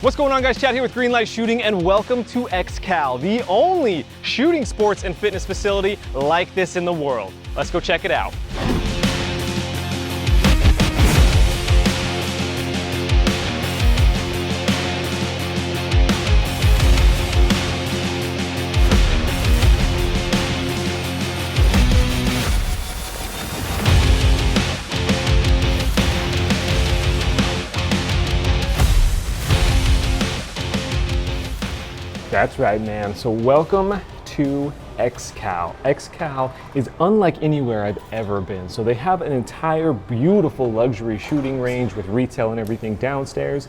What's going on, guys? Chad here with Greenlight Shooting, and welcome to XCal, the only shooting sports and fitness facility like this in the world. Let's go check it out. That's right, man. So welcome to XCal. XCal is unlike anywhere I've ever been. So they have an entire beautiful luxury shooting range with retail and everything downstairs,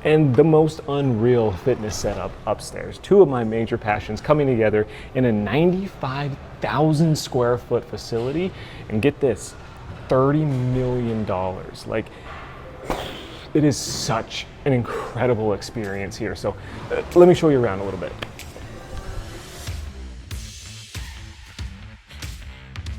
and the most unreal fitness setup upstairs. Two of my major passions coming together in a 95,000 square foot facility. And get this, $30 million. Like, it is such an incredible experience here. So let me show you around a little bit.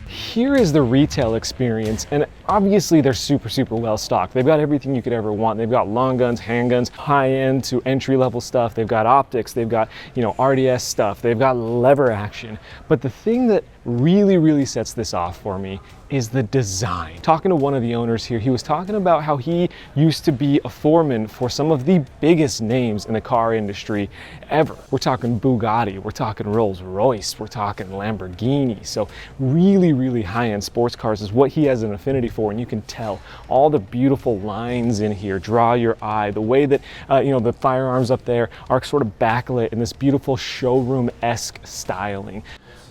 Here is the retail experience, and obviously they're super well stocked. They've got everything you could ever want. They've got long guns, handguns, high-end to entry-level stuff. They've got optics, they've got, RDS stuff, they've got lever action. But the thing that really sets this off for me is the design. Talking to one of the owners here, he was talking about how he used to be a foreman for some of the biggest names in the car industry ever. We're talking Bugatti, we're talking Rolls-Royce, we're talking Lamborghini. So really high-end sports cars is what he has an affinity for, and you can tell all the beautiful lines in here draw your eye. The way that the firearms up there are sort of backlit in this beautiful showroom-esque styling.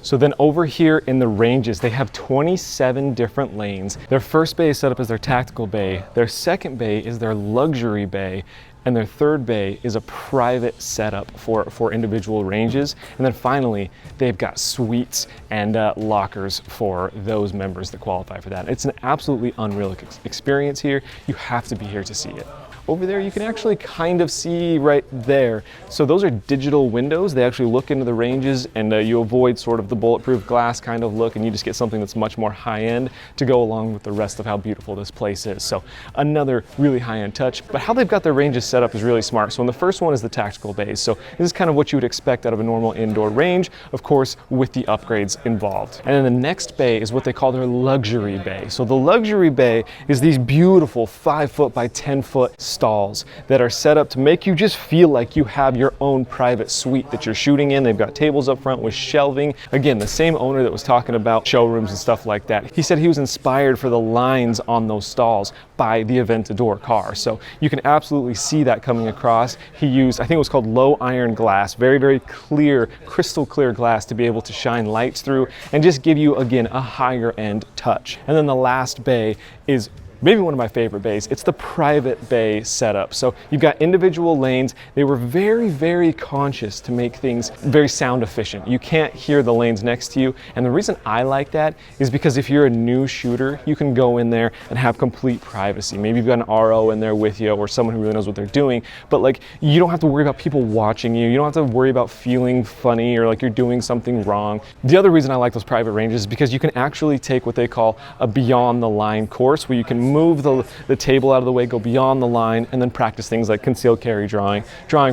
So then over here in the ranges, they have 27 different lanes. Their first bay is set up as their tactical bay. Their second bay is their luxury bay. And their third bay is a private setup for individual ranges. And then finally, they've got suites and lockers for those members that qualify for that. It's an absolutely unreal experience here. You have to be here to see it. Over there, you can actually kind of see right there. So those are digital windows. They actually look into the ranges, and you avoid sort of the bulletproof glass kind of look, and you just get something that's much more high-end to go along with the rest of how beautiful this place is. So another really high-end touch, but how they've got their ranges set up is really smart. So in the first one is the tactical bays. So this is kind of what you would expect out of a normal indoor range, of course, with the upgrades involved. And then the next bay is what they call their luxury bay. So the luxury bay is these beautiful 5-foot by 10-foot stalls that are set up to make you just feel like you have your own private suite that you're shooting in. They've got tables up front with shelving. Again, the same owner that was talking about showrooms and stuff like that. He said he was inspired for the lines on those stalls by the Aventador car. So you can absolutely see that coming across. He used, I think it was called low iron glass, very clear, crystal clear glass to be able to shine lights through and just give you, again, a higher end touch. And then the last bay is maybe one of my favorite bays. It's the private bay setup. So you've got individual lanes. They were very conscious to make things very sound efficient. You can't hear the lanes next to you. And the reason I like that is because if you're a new shooter, you can go in there and have complete privacy. Maybe you've got an RO in there with you or someone who really knows what they're doing, but like, you don't have to worry about people watching you. You don't have to worry about feeling funny or like you're doing something wrong. The other reason I like those private ranges is because you can actually take what they call a beyond the line course, where you can move the table out of the way, go beyond the line, and then practice things like concealed carry drawing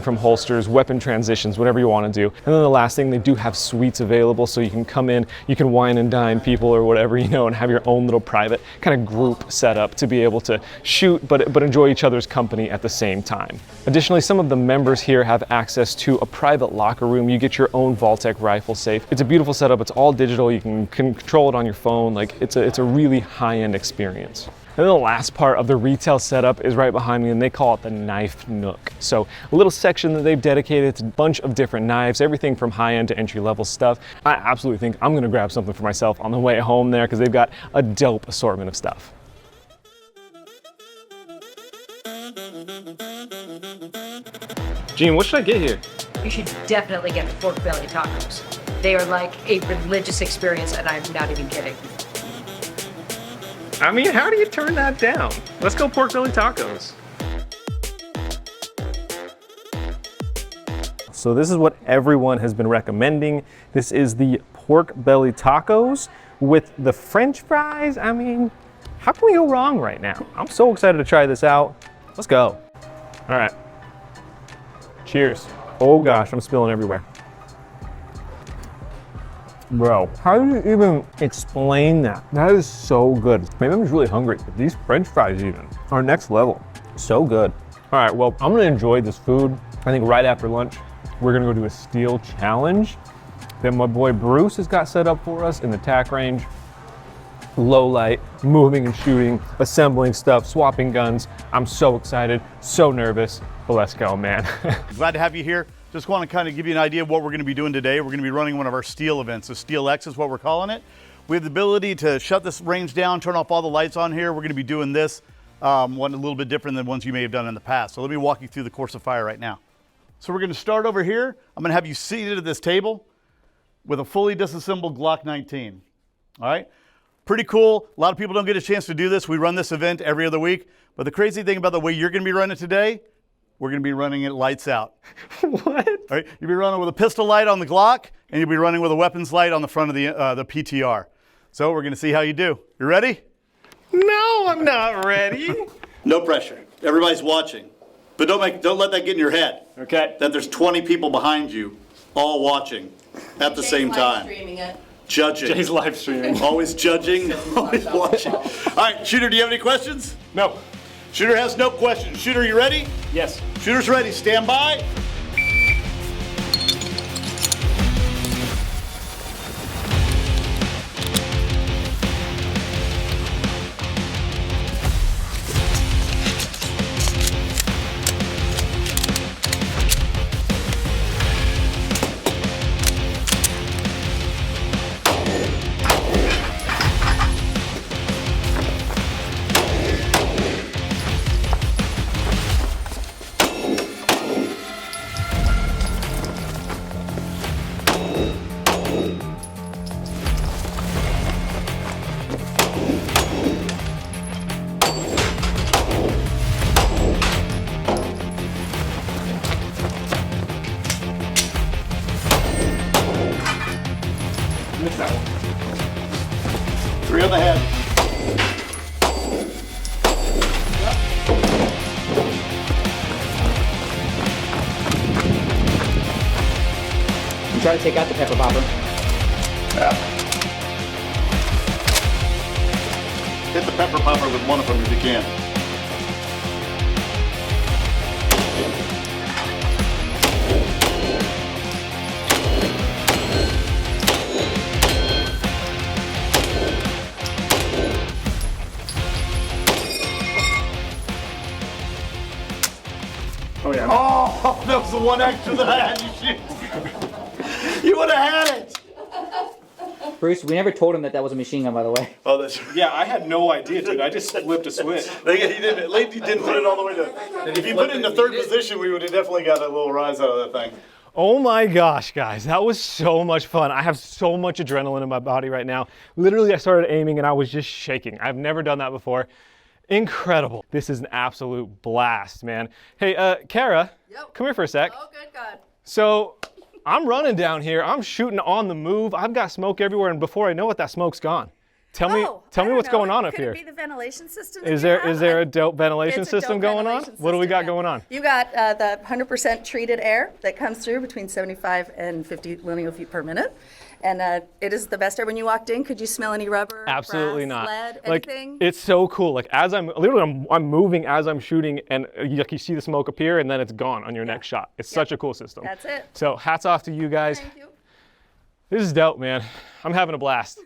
from holsters, weapon transitions, whatever you want to do. And then the last thing, they do have suites available, so you can come in, you can wine and dine people or whatever, and have your own little private kind of group setup to be able to shoot, but enjoy each other's company at the same time. Additionally, some of the members here have access to a private locker room. You get your own Vaultec rifle safe. It's a beautiful setup. It's all digital. You can control it on your phone. Like, it's a really high-end experience. And then the last part of the retail setup is right behind me, and they call it the knife nook. So a little section that they've dedicated to a bunch of different knives, everything from high-end to entry-level stuff. I absolutely think I'm gonna grab something for myself on the way home there, because they've got a dope assortment of stuff. Gene, what should I get here? You should definitely get the pork belly tacos. They are like a religious experience, and I'm not even kidding. I mean, how do you turn that down? Let's go pork belly tacos. So this is what everyone has been recommending. This is the pork belly tacos with the French fries. I mean, how can we go wrong right now? I'm so excited to try this out. Let's go. All right. Cheers. Oh gosh, I'm spilling everywhere. Bro, how do you even explain that? That is so good. Maybe I'm just really hungry. But these French fries even are next level. So good. All right, well, I'm gonna enjoy this food. I think right after lunch, we're gonna go do a steel challenge that my boy Bruce has got set up for us in the tack range. Low light, moving and shooting, assembling stuff, swapping guns. I'm so excited, so nervous, but let's go, man. Glad to have you here. Just want to kind of give you an idea of what we're going to be doing today. We're going to be running one of our steel events. So Steel X is what we're calling it. We have the ability to shut this range down, turn off all the lights on here. We're going to be doing this one a little bit different than ones you may have done in the past. So let me walk you through the course of fire right now. So we're going to start over here. I'm going to have you seated at this table with a fully disassembled Glock 19. All right. Pretty cool. A lot of people don't get a chance to do this. We run this event every other week. But the crazy thing about the way you're going to be running today, we're going to be running it lights out. What? All right, you'll be running with a pistol light on the Glock, and you'll be running with a weapons light on the front of the PTR. So we're going to see how you do. You ready? No, I'm not ready. No pressure. Everybody's watching, but don't let that get in your head. Okay. That there's 20 people behind you, all watching at the same time. Streaming it. Judging. Jay's live streaming. Always judging, always watching. All right, Shooter, do you have any questions? No. Shooter has no questions. Shooter, you ready? Yes. Shooter's ready. Stand by. Missed that one. 3 on the head. You try to take out the pepper popper. Yeah. Hit the pepper popper with one of them if you can. Oh yeah. Oh, that was the one extra that I had you shoot. You would have had it. Bruce, we never told him that was a machine gun, by the way. Oh, that's Yeah, I had no idea, dude. I just flipped a switch. He didn't. At least he didn't put it all the way to. If you put it in the third position, we would have definitely got a little rise out of that thing. Oh my gosh, guys, that was so much fun. I have so much adrenaline in my body right now. Literally, I started aiming and I was just shaking. I've never done that before. Incredible. This is an absolute blast, man. Hey, Kara, Yep. come here for a sec. Oh, good God. So, I'm running down here. I'm shooting on the move. I've got smoke everywhere, and before I know it, that smoke's gone. Tell me what's going on up here. Could it be the ventilation system? Is there a dope ventilation system going on? What do we got going on? You got the 100% treated air that comes through between 75 and 50 linear feet per minute. And it is the best air. When you walked in, could you smell any rubber? Absolutely brass, not. lead, Like, anything? it's so cool. Like as I'm moving as I'm shooting, and you see the smoke appear, and then it's gone on your next shot. It's such a cool system. That's it. So hats off to you guys. Thank you. This is dope, man. I'm having a blast.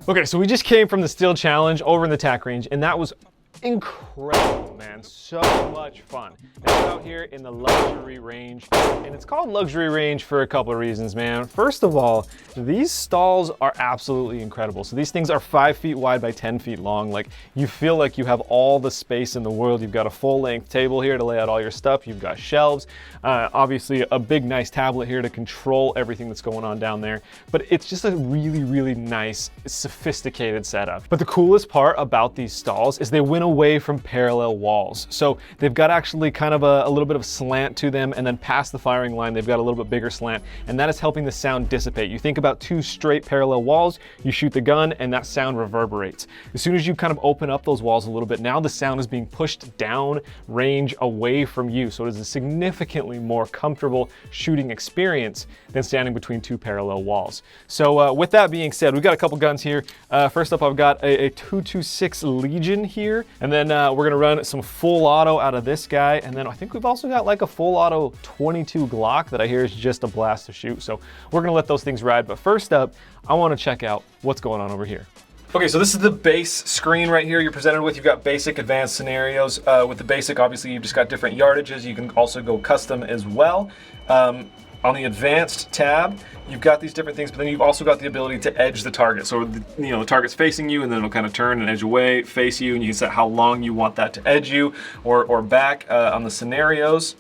Okay, so we just came from the Steel Challenge over in the tack range, and that was incredible, man. So much fun. And we're out here in the luxury range, and it's called luxury range for a couple of reasons, man. First of all, these stalls are absolutely incredible. So these things are 5 feet wide by 10 feet long. Like, you feel like you have all the space in the world. You've got a full-length table here to lay out all your stuff. You've got shelves, obviously a big, nice tablet here to control everything that's going on down there. But it's just a really, really nice, sophisticated setup. But the coolest part about these stalls is they win went away from parallel walls. So they've got actually kind of a little bit of slant to them, and then past the firing line, they've got a little bit bigger slant, and that is helping the sound dissipate. You think about two straight parallel walls, you shoot the gun, and that sound reverberates. As soon as you kind of open up those walls a little bit, now the sound is being pushed down range away from you. So it is a significantly more comfortable shooting experience than standing between two parallel walls. So with that being said, we've got a couple guns here. First up, I've got a 226 Legion here, and then we're gonna run some full auto out of this guy, and then I think we've also got like a full auto 22 Glock that I hear is just a blast to shoot. So we're gonna let those things ride. But first up, I wanna check out what's going on over here. Okay, so this is the base screen right here you're presented with. You've got basic, advanced scenarios. With the basic, obviously, you've just got different yardages. You can also go custom as well. On the advanced tab, you've got these different things, but then you've also got the ability to edge the target. So, the target's facing you, and then it'll kind of turn and edge away, face you, and you can set how long you want that to edge you or back on the scenarios.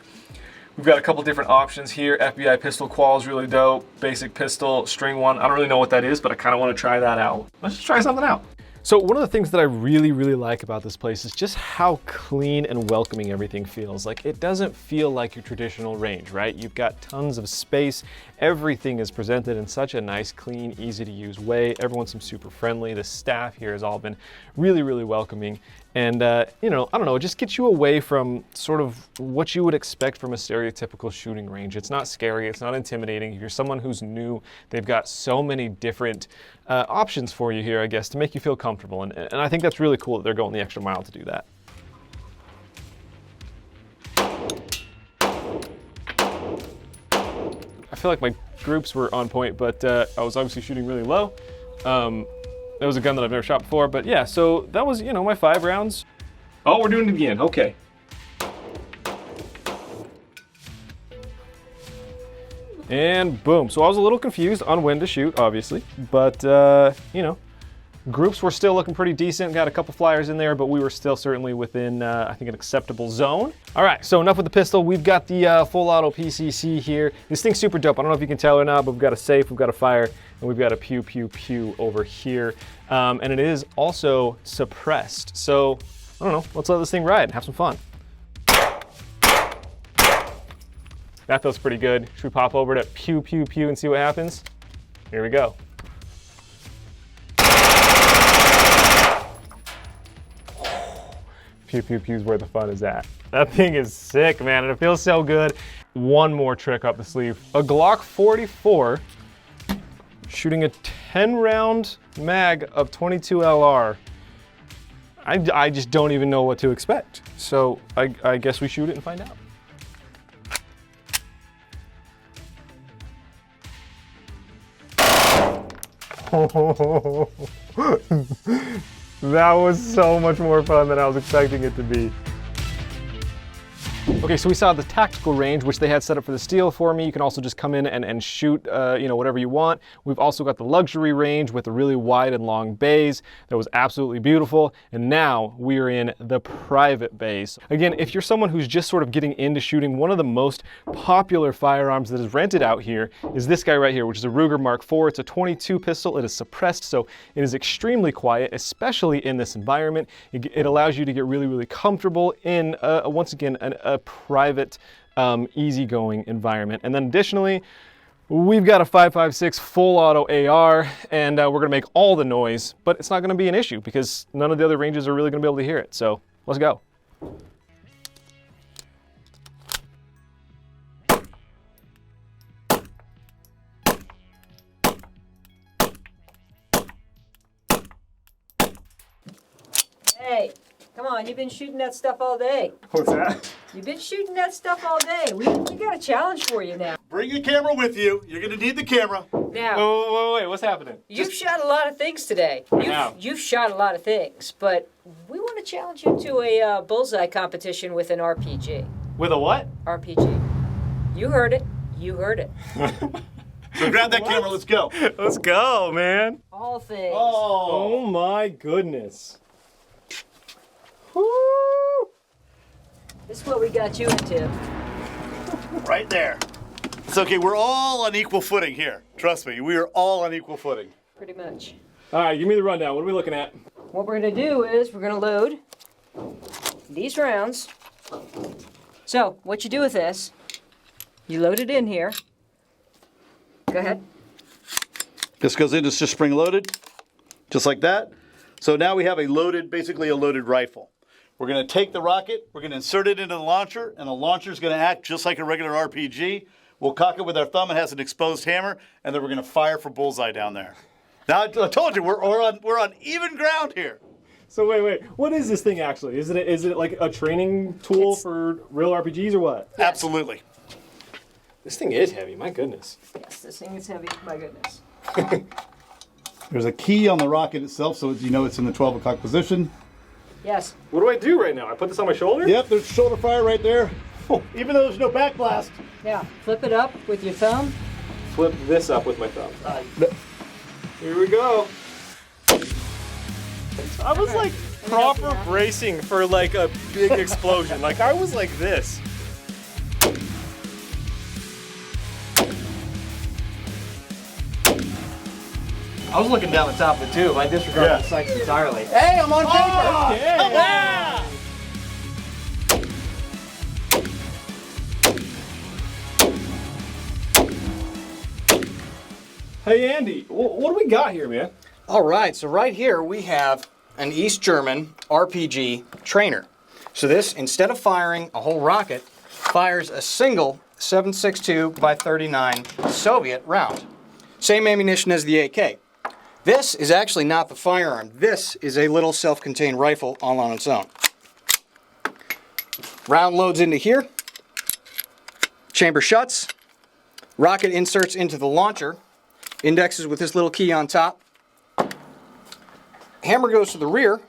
We've got a couple different options here. FBI pistol qual is really dope. Basic pistol, string one. I don't really know what that is, but I kind of want to try that out. Let's just try something out. So one of the things that I really, really like about this place is just how clean and welcoming everything feels. Like, it doesn't feel like your traditional range, right? You've got tons of space. Everything is presented in such a nice, clean, easy to use way. Everyone seems super friendly. The staff here has all been really, really welcoming. And, I don't know, it just gets you away from sort of what you would expect from a stereotypical shooting range. It's not scary, it's not intimidating. If you're someone who's new, they've got so many different options for you here, I guess, to make you feel comfortable. And I think that's really cool that they're going the extra mile to do that. I feel like my groups were on point, but I was obviously shooting really low. That was a gun that I've never shot before, but yeah, so that was, my 5 rounds. Oh, we're doing it again, okay. And boom, so I was a little confused on when to shoot, obviously, but groups were still looking pretty decent. Got a couple flyers in there, but we were still certainly within, I think, an acceptable zone. All right, so enough with the pistol. We've got the full auto PCC here. This thing's super dope. I don't know if you can tell or not, but we've got a safe, we've got a fire, and we've got a pew, pew, pew over here. And it is also suppressed. So, I don't know, let's let this thing ride and have some fun. That feels pretty good. Should we pop over to pew, pew, pew and see what happens? Here we go. Pew, pew, pew is where the fun is at. That thing is sick, man, and it feels so good. One more trick up the sleeve. A Glock 44 shooting a 10-round mag of 22 LR. I just don't even know what to expect. So I guess we shoot it and find out. That was so much more fun than I was expecting it to be. Okay, so we saw the tactical range, which they had set up for the steel for me. You can also just come in and shoot, whatever you want. We've also got the luxury range with the really wide and long bays. That was absolutely beautiful. And now we are in the private bays. Again, if you're someone who's just sort of getting into shooting, one of the most popular firearms that is rented out here is this guy right here, which is a Ruger Mark IV. It's a 22 pistol. It is suppressed, so it is extremely quiet, especially in this environment. It allows you to get really, really comfortable in, once again, a private, easygoing environment. And then additionally, we've got a 5.56 full auto AR, and we're gonna make all the noise, but it's not gonna be an issue because none of the other ranges are really gonna be able to hear it. So let's go. Hey, come on, you've been shooting that stuff all day. What's that? You've been shooting that stuff all day. We got a challenge for you now. Bring your camera with you. You're gonna need the camera. Now, Wait, what's happening? you've shot a lot of things today. You've shot a lot of things, but we want to challenge you to a bullseye competition with an RPG. With a what? RPG. You heard it. You heard it. So grab that camera, let's go. Let's go, man. All things. Oh my goodness. Woo! This is what we got you into. Right there. It's okay, we're all on equal footing here. Trust me, we are all on equal footing. Pretty much. All right, give me the rundown. What are we looking at? What we're going to do is we're going to load these rounds. So what you do with this, you load it in here. Go ahead. This goes in, it's just spring loaded, just like that. So now we have basically a loaded rifle. We're gonna take the rocket, we're gonna insert it into the launcher, and the launcher's gonna act just like a regular RPG. We'll cock it with our thumb, it has an exposed hammer, and then we're gonna fire for bullseye down there. Now, I told you, we're on even ground here. So wait, what is this thing actually? Is it like a training tool for real RPGs or what? Absolutely. This thing is heavy, my goodness. Yes, this thing is heavy, my goodness. There's a key on the rocket itself, so you know it's in the 12 o'clock position. Yes. What do I do right now? I put this on my shoulder? Yep, there's shoulder fire right there. Even though there's no back blast. Now, flip it up with your thumb. Flip this up with my thumb. Here we go. I was like proper bracing for like a big explosion. Like I was like this. I was looking down the top of the tube. I disregarded the sights entirely. Hey, I'm on paper! Hey Andy, what do we got here, man? All right, so right here we have an East German RPG trainer. So this, instead of firing a whole rocket, fires a single 7.62 by 39 Soviet round. Same ammunition as the AK. This is actually not the firearm. This is a little self-contained rifle all on its own. Round loads into here. Chamber shuts. Rocket inserts into the launcher. Indexes with this little key on top. Hammer goes to the rear.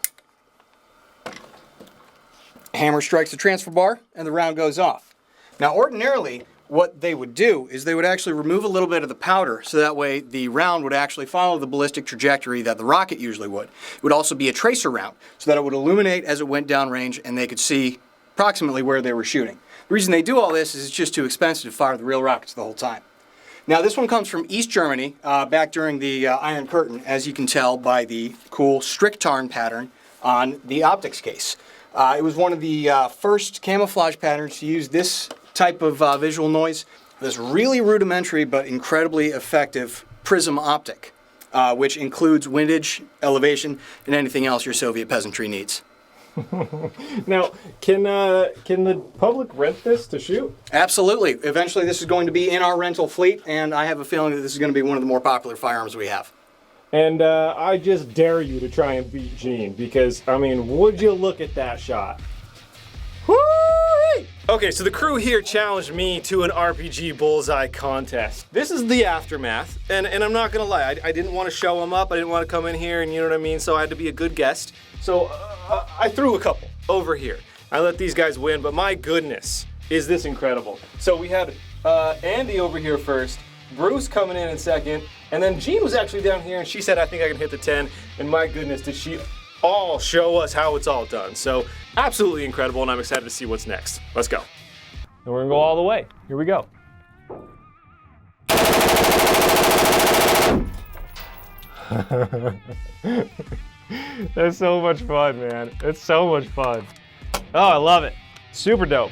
Hammer strikes the transfer bar, and the round goes off. Now, ordinarily, what they would do is they would actually remove a little bit of the powder, so that way the round would actually follow the ballistic trajectory that the rocket usually would. It would also be a tracer round, so that it would illuminate as it went downrange, and they could see approximately where they were shooting. The reason they do all this is it's just too expensive to fire the real rockets the whole time. Now, this one comes from East Germany, back during the Iron Curtain, as you can tell by the cool Stricktarn pattern on the optics case. It was one of the first camouflage patterns to use this type of visual noise, this really rudimentary but incredibly effective prism optic, which includes windage, elevation, and anything else your Soviet peasantry needs. Now, can the public rent this to shoot? Absolutely. Eventually this is going to be in our rental fleet, and I have a feeling that this is going to be one of the more popular firearms we have. And I just dare you to try and beat Gene, because, I mean, would you look at that shot? Woo-wee! Okay, so the crew here challenged me to an RPG bullseye contest. This is the aftermath, and I'm not gonna lie, I didn't want to show them up, I didn't want to come in here, and you know what I mean, so I had to be a good guest. So I threw a couple over here. I let these guys win, but my goodness, is this incredible. So we had Andy over here first, Bruce coming in second, and then Jean was actually down here, and she said, I think I can hit the 10, and my goodness, did she all show us how it's all done. So absolutely incredible, and I'm excited to see what's next. Let's go. And we're gonna go all the way. Here we go. That's so much fun, man. It's so much fun. Oh, I love it. Super dope.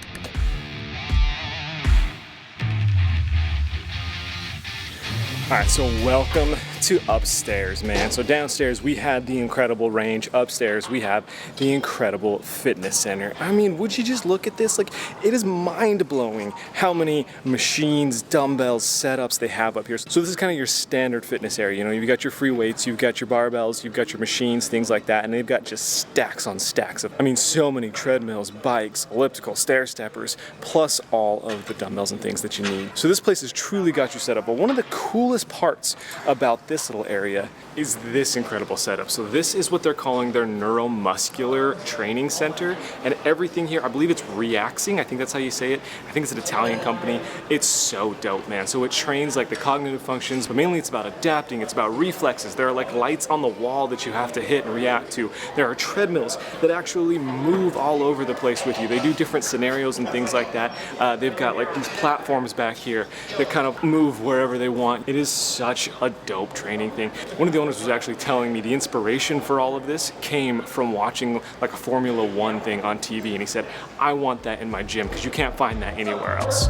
All right, so welcome to upstairs, man. So downstairs we had the incredible range. Upstairs we have the incredible fitness center. I mean, would you just look at this? Like, it is mind-blowing how many machines, dumbbells, setups they have up here. So this is kind of your standard fitness area. You know, you've got your free weights, you've got your barbells, you've got your machines, things like that, and they've got just stacks on stacks of, I mean, so many treadmills, bikes, elliptical, stair steppers, plus all of the dumbbells and things that you need. So this place has truly got you set up. But one of the coolest parts about this little area is this incredible setup. So this is what they're calling their neuromuscular training center, and everything here, I believe it's Reaxing, I think that's how you say it. I think it's an Italian company. It's so dope, man. So it trains like the cognitive functions, but mainly it's about adapting, it's about reflexes. There are like lights on the wall that you have to hit and react to. There are treadmills that actually move all over the place with you. They do different scenarios and things like that. They've got like these platforms back here that kind of move wherever they want. It is such a dope training thing. One of the owners was actually telling me the inspiration for all of this came from watching like a Formula One thing on TV, and he said, I want that in my gym because you can't find that anywhere else.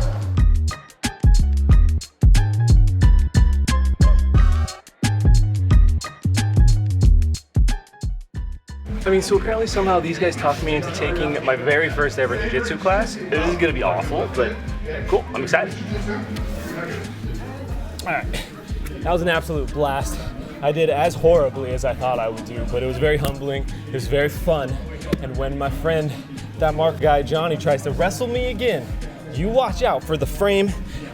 I mean, so apparently somehow these guys talked me into taking my very first ever jiu-jitsu class. This is gonna be awful, but cool, I'm excited. All right, that was an absolute blast. I did as horribly as I thought I would do, but it was very humbling, it was very fun. And when my friend, that Mark guy, Johnny, tries to wrestle me again, you watch out for the frame,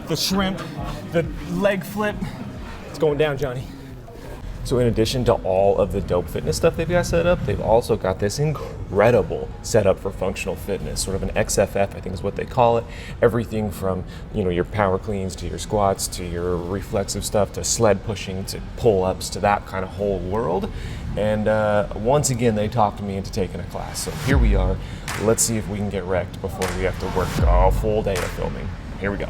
the shrimp, the leg flip. It's going down, Johnny. So in addition to all of the dope fitness stuff they've got set up, they've also got this incredible setup for functional fitness, sort of an XFF, I think is what they call it. Everything from, you know, your power cleans to your squats to your reflexive stuff to sled pushing to pull-ups to that kind of whole world. And once again, they talked me into taking a class. So here we are. Let's see if we can get wrecked before we have to work a full day of filming. Here we go.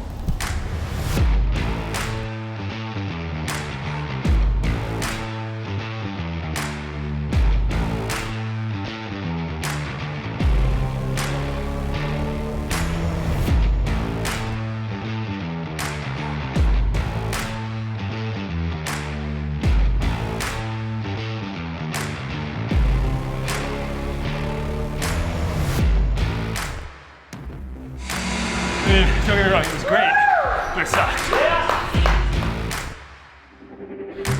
Don't get me wrong, it was great, but it sucked.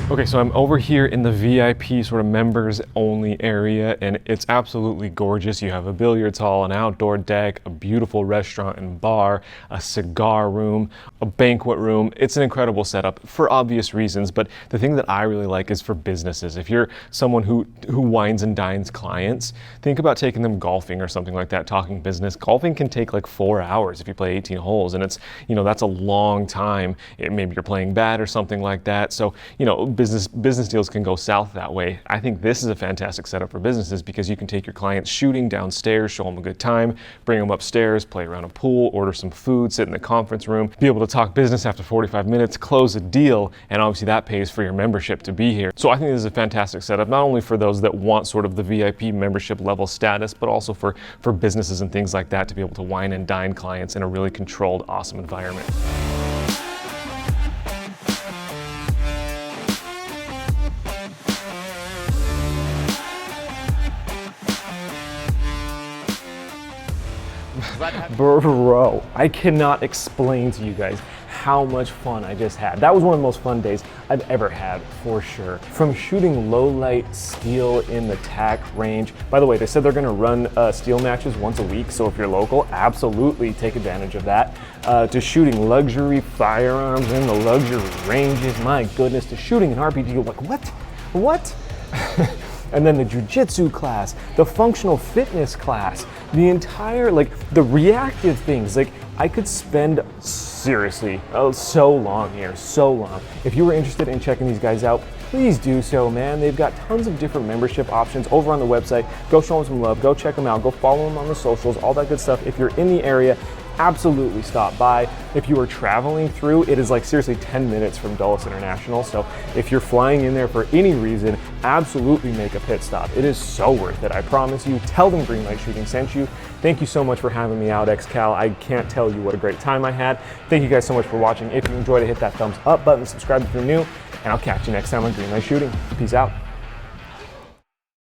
Okay, so I'm over here in the VIP sort of members only area, and it's absolutely gorgeous. You have a billiards hall, an outdoor deck, a beautiful restaurant and bar, a cigar room, a banquet room. It's an incredible setup for obvious reasons, but the thing that I really like is for businesses. If you're someone who wines and dines clients, think about taking them golfing or something like that, talking business. Golfing can take like 4 hours if you play 18 holes, and it's, you know, that's a long time. Maybe you're playing bad or something like that. So, you know, business deals can go south that way. I think this is a fantastic setup for businesses because you can take your clients shooting downstairs, show them a good time, bring them upstairs, play around a pool, order some food, sit in the conference room, be able to talk business after 45 minutes, close a deal, and obviously that pays for your membership to be here. So I think this is a fantastic setup, not only for those that want sort of the VIP membership level status, but also for businesses and things like that to be able to wine and dine clients in a really controlled, awesome environment. Bro, I cannot explain to you guys how much fun I just had. That was one of the most fun days I've ever had, for sure. From shooting low light steel in the TAC range. By the way, they said they're gonna run steel matches once a week, so if you're local, absolutely take advantage of that. To shooting luxury firearms in the luxury ranges, my goodness, to shooting an RPG, you're like, what? And then the jiu-jitsu class, the functional fitness class, the entire, like, the reactive things. Like, I could spend, seriously, so long here, so long. If you were interested in checking these guys out, please do so, man. They've got tons of different membership options over on the website. Go show them some love, go check them out, go follow them on the socials, all that good stuff. If you're in the area, absolutely stop by. If you are traveling through, it is like seriously 10 minutes from Dulles International. So if you're flying in there for any reason, absolutely make a pit stop. It is so worth it, I promise you. Tell them Greenlight Shooting sent you. Thank you so much for having me out, XCal. I can't tell you what a great time I had. Thank you guys so much for watching. If you enjoyed it, hit that thumbs up button, subscribe if you're new, and I'll catch you next time on Greenlight Shooting. Peace out.